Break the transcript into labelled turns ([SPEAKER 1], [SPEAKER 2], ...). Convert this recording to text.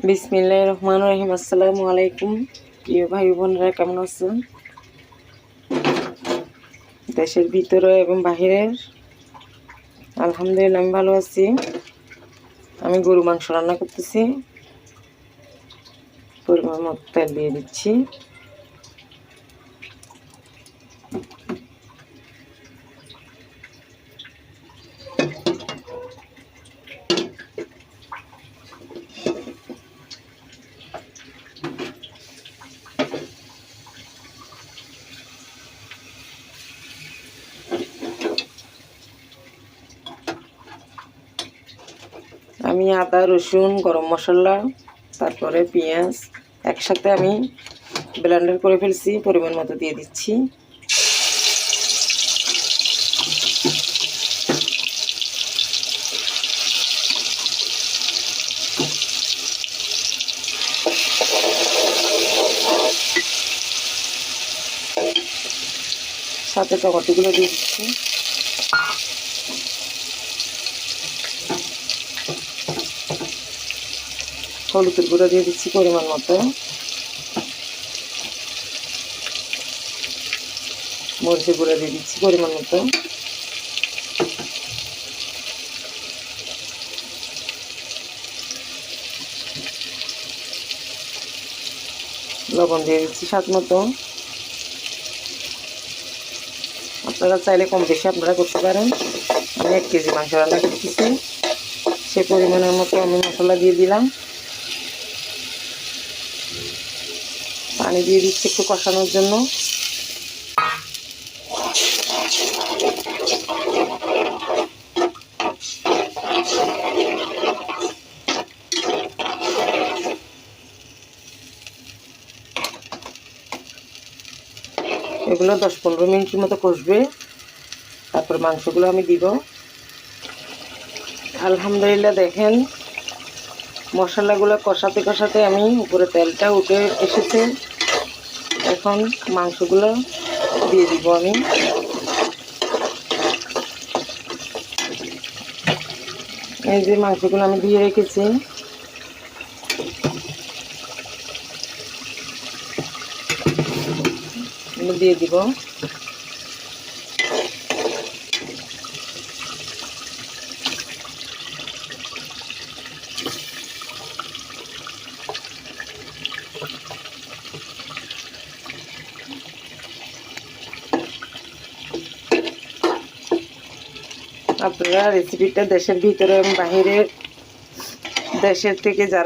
[SPEAKER 1] বিসমিল্লাহির রহমানির রহিম। আসসালামু আলাইকুম প্রিয় ভাই বোনেরা, কেমন আছেন? দেশের ভিতরে এবং বাহিরের আলহামদুলিল্লাহ আমি ভালো আছি। আমি গরু মাংস রান্না করতেছি। পরিমাণ মতো তেল দিয়ে দিচ্ছি। আমি আদা, রসুন, গরম মশলা, তারপরে পেঁয়াজ একসাথে আমি ব্লেন্ডার করে ফেলছি। পরিমাণ মতো দিয়ে দিচ্ছি। সাথে টমেটোগুলো দিয়ে দিচ্ছি। হলুদের গুঁড়ো দিয়ে দিচ্ছি পরিমাণ মতো। মরিচের গুঁড়ো দিয়ে দিচ্ছি পরিমাণ মতো। লবণ দিয়ে দিচ্ছি স্বাদ মতো। আপনারা চাইলে কম বেশি আপনারা করতে পারেন। আমি 1 কেজি মাংস রান্না করতেছি, সেই পরিমাণের মতো আমি মশলা দিয়ে দিলাম। পানি দিয়ে দিচ্ছি একটু কষানোর জন্য। এগুলো 10-15 মিনিটের মতো কষবে, তারপর মাংসগুলো আমি দিব। আলহামদুলিল্লাহ দেখেন মশলাগুলো কষাতে কষাতে আমি উপরে তেলটা উঠে এসেছে। এখন মাংসগুলো দিয়ে দিব আমি। এই যে মাংসগুলো আমি দিয়ে রেখেছি, দিয়ে দিব। আপনারা রেসিপিটা দেশের ভিতরে এবং বাহিরের দেশের থেকে যারা